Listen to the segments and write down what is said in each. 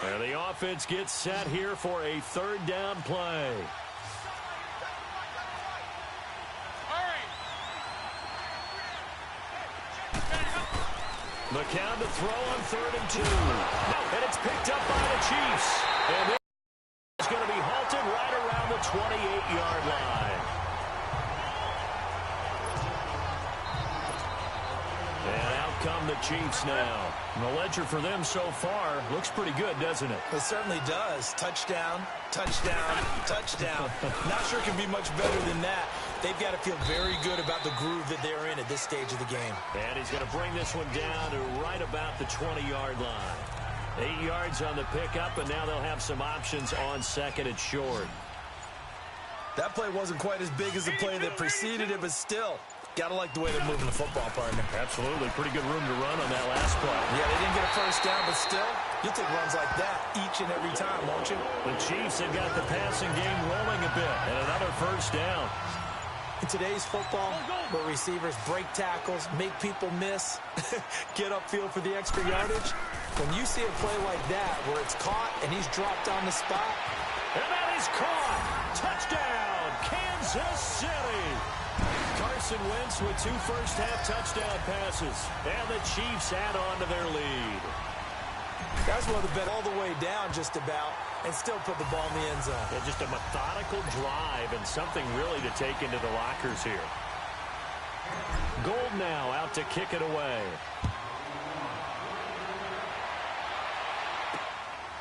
And the offense gets set here for a third down play. McCown to throw on 3rd and 2. And it's picked up by the Chiefs. And it's going to be halted right around the 28-yard line. And out come the Chiefs now. And the ledger for them so far looks pretty good, doesn't it? It certainly does. Touchdown, touchdown, touchdown. Not sure it can be much better than that. They've got to feel very good about the groove that they're in at this stage of the game. And he's going to bring this one down to right about the 20-yard line. 8 yards on the pickup, and now they'll have some options on 2nd and short. That play wasn't quite as big as the play that preceded it, but still, got to like the way they're moving the football, partner. Absolutely. Pretty good room to run on that last play. Yeah, they didn't get a first down, but still, you'll take runs like that each and every time, won't you? The Chiefs have got the passing game rolling a bit, and another first down. In today's football, where receivers break tackles, make people miss, get upfield for the extra yardage, when you see a play like that where it's caught and he's dropped on the spot. And that is caught. Touchdown, Kansas City. Carson Wentz with 2 first-half touchdown passes. And the Chiefs add on to their lead. That's one of the bet all the way down just about, and still put the ball in the end zone. Yeah, just a methodical drive and something really to take into the lockers here. Gold now out to kick it away.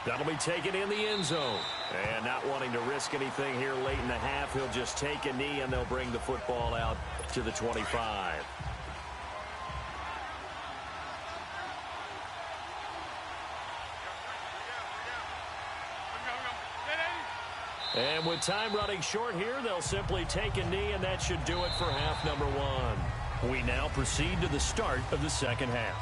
That'll be taken in the end zone. And not wanting to risk anything here late in the half, he'll just take a knee and they'll bring the football out to the 25. And with time running short here, they'll simply take a knee, and that should do it for half number 1. We now proceed to the start of the second half.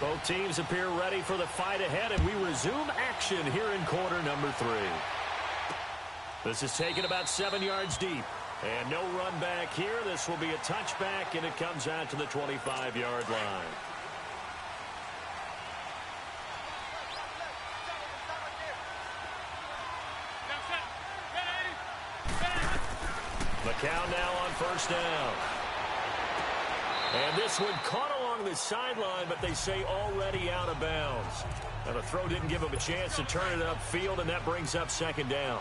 Both teams appear ready for the fight ahead, and we resume action here in quarter number 3. This is taken about 7 yards deep. And no run back here. This will be a touchback, and it comes out to the 25-yard line. McCown now on first down. And this one caught along the sideline, but they say already out of bounds. Now the throw didn't give him a chance to turn it upfield, and that brings up 2nd down.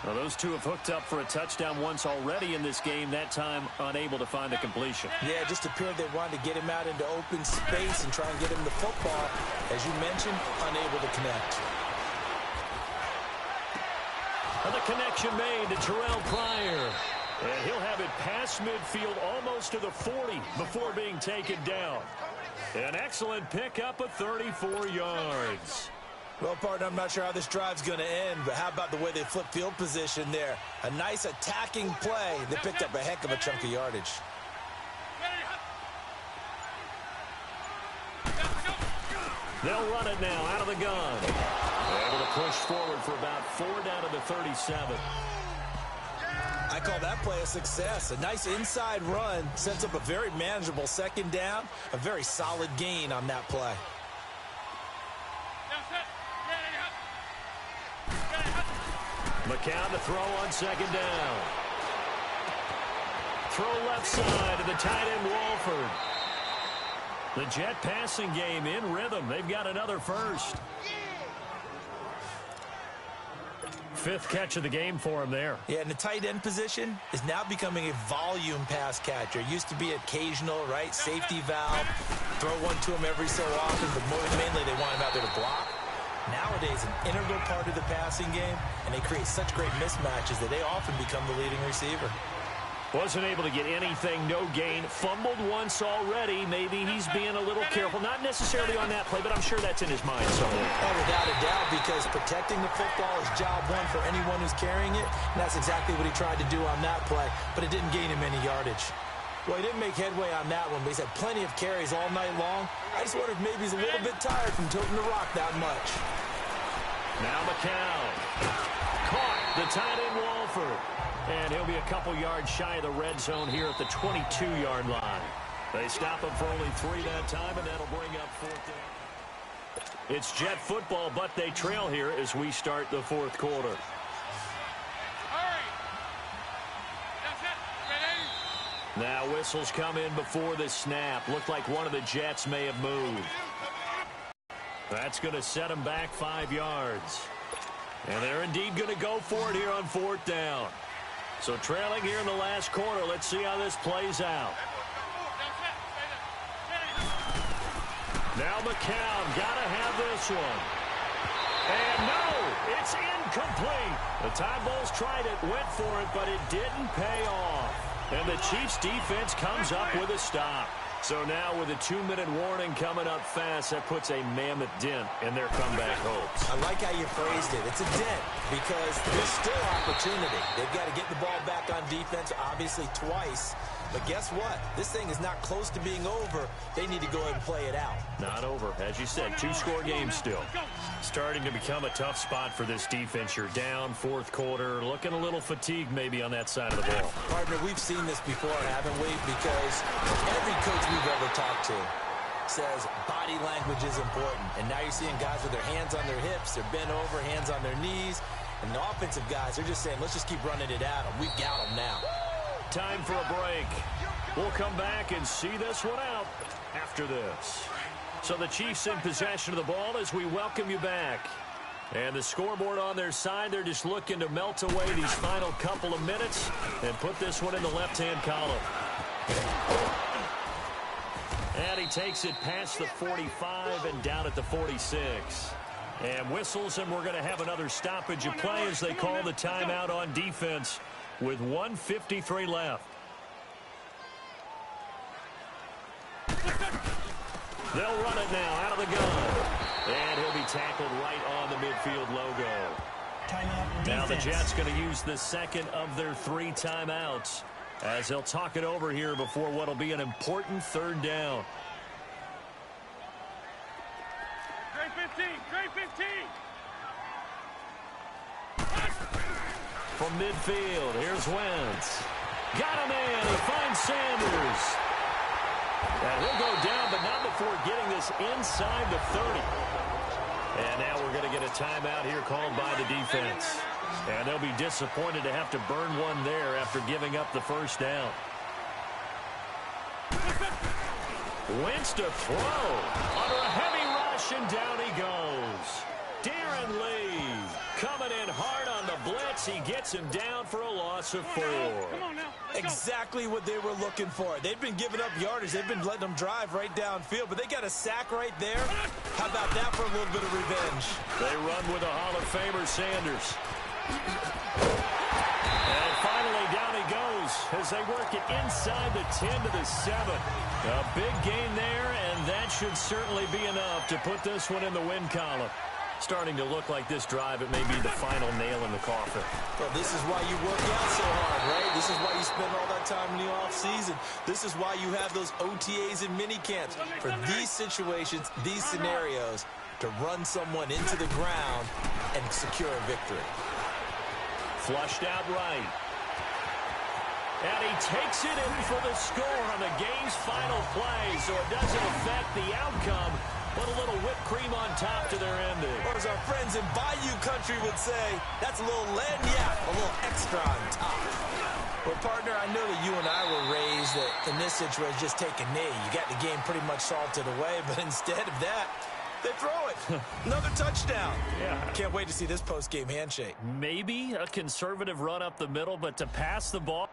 Well, those two have hooked up for a touchdown once already in this game, that time unable to find a completion. Yeah, it just appeared they wanted to get him out into open space and try and get him the football. As you mentioned, unable to connect. And the connection made to Terrell Pryor. And he'll have it past midfield almost to the 40 before being taken down. An excellent pickup of 34 yards. Well, partner, I'm not sure how this drive's going to end, but how about the way they flip field position there? A nice attacking play. They picked up a heck of a chunk of yardage. They'll run it now out of the gun. Able to push forward for about 4 down to the 37. I call that play a success. A nice inside run sets up a very manageable 2nd down. A very solid gain on that play. McCown to throw on 2nd down. Throw left side to the tight end Walford. The Jet passing game in rhythm. They've got another first. 5th catch of the game for him there. Yeah, and the tight end position is now becoming a volume pass catcher. Used to be occasional, right? Safety valve. Throw one to him every so often, but mainly they want him out there to block. Nowadays, an integral part of the passing game, and they create such great mismatches that they often become the leading receiver. Wasn't able to get anything, no gain. Fumbled once already. Maybe he's being a little careful. Not necessarily on that play, but I'm sure that's in his mind somewhere. Oh, without a doubt, because protecting the football is job one for anyone who's carrying it. And that's exactly what he tried to do on that play, but it didn't gain him any yardage. Well, he didn't make headway on that one, but he's had plenty of carries all night long. I just wonder if maybe he's a little bit tired from tilting the rock that much. Now McCown. Caught the tight end Walford. And he'll be a couple yards shy of the red zone here at the 22-yard line. They stop him for only 3 that time, and that'll bring up 4th down. It's Jet football, but they trail here as we start the 4th quarter. Now whistles come in before the snap. Looked like one of the Jets may have moved. That's going to set them back 5 yards. And they're indeed going to go for it here on 4th down. So trailing here in the last quarter. Let's see how this plays out. Now McCown got to have this one. And no, it's incomplete. The Tide Bulls tried it, went for it, but it didn't pay off. And the Chiefs defense comes up with a stop. So now with a 2-minute warning coming up fast, that puts a mammoth dent in their comeback hopes. I like how you phrased it. It's a dent because there's still opportunity. They've got to get the ball back on defense, obviously twice. But guess what? This thing is not close to being over. They need to go ahead and play it out. Not over. As you said, 2-score game still. Starting to become a tough spot for this defense. You're down 4th quarter. Looking a little fatigued maybe on that side of the ball. Partner, we've seen this before, haven't we? Because every coach we've ever talked to says body language is important. And now you're seeing guys with their hands on their hips. They're bent over, hands on their knees. And the offensive guys, they're just saying, let's just keep running it at them. We've got them now. Time for a break. We'll come back and see this one out after this. So the Chiefs in possession of the ball as we welcome you back. And the scoreboard on their side, they're just looking to melt away these final couple of minutes and put this one in the left-hand column. And he takes it past the 45 and down at the 46. And whistles, and we're going to have another stoppage of play as they call the timeout on defense with 1:53 left. They'll run it now out of the gun. And he'll be tackled right on the midfield logo. Timeout Now the defense. Jets going to use the second of their 3 timeouts as they'll talk it over here before what will be an important 3rd down. Trey 15, Trey 15. From midfield, here's Wentz. Got him in. He finds Sanders. And he'll go down, but not before getting this inside the 30. And now we're going to get a timeout here called by the defense. And they'll be disappointed to have to burn one there after giving up the 1st down. Wentz to throw. Under a heavy rush, and down he goes. Darren Lee coming in hard on the blitz. He gets him down for a loss of 4. Come on now. Exactly what they were looking for. They've been giving up yardage. They've been letting them drive right downfield, but they got a sack right there. How about that for a little bit of revenge? They run with a Hall of Famer, Sanders. And finally, down he goes as they work it inside the 10 to the 7. A big gain there, and that should certainly be enough to put this one in the win column. Starting to look like this drive, it may be the final nail in the coffin. Well, this is why you work out so hard, right? This is why you spend all that time in the offseason. This is why you have those OTAs and mini camps. For these situations, these scenarios, to run someone into the ground and secure a victory. Flushed out right. And he takes it in for the score on the game's final play, so it doesn't affect the outcome, but a little whipped cream on top to their ending. Or as our friends in Bayou Country would say, that's a little lagniappe, a little extra on top. Well, partner, I know that you and I were raised that in this situation, just take a knee. You got the game pretty much salted away, but instead of that, they throw it. Another touchdown. Yeah. Can't wait to see this post-game handshake. Maybe a conservative run up the middle, but to pass the ball.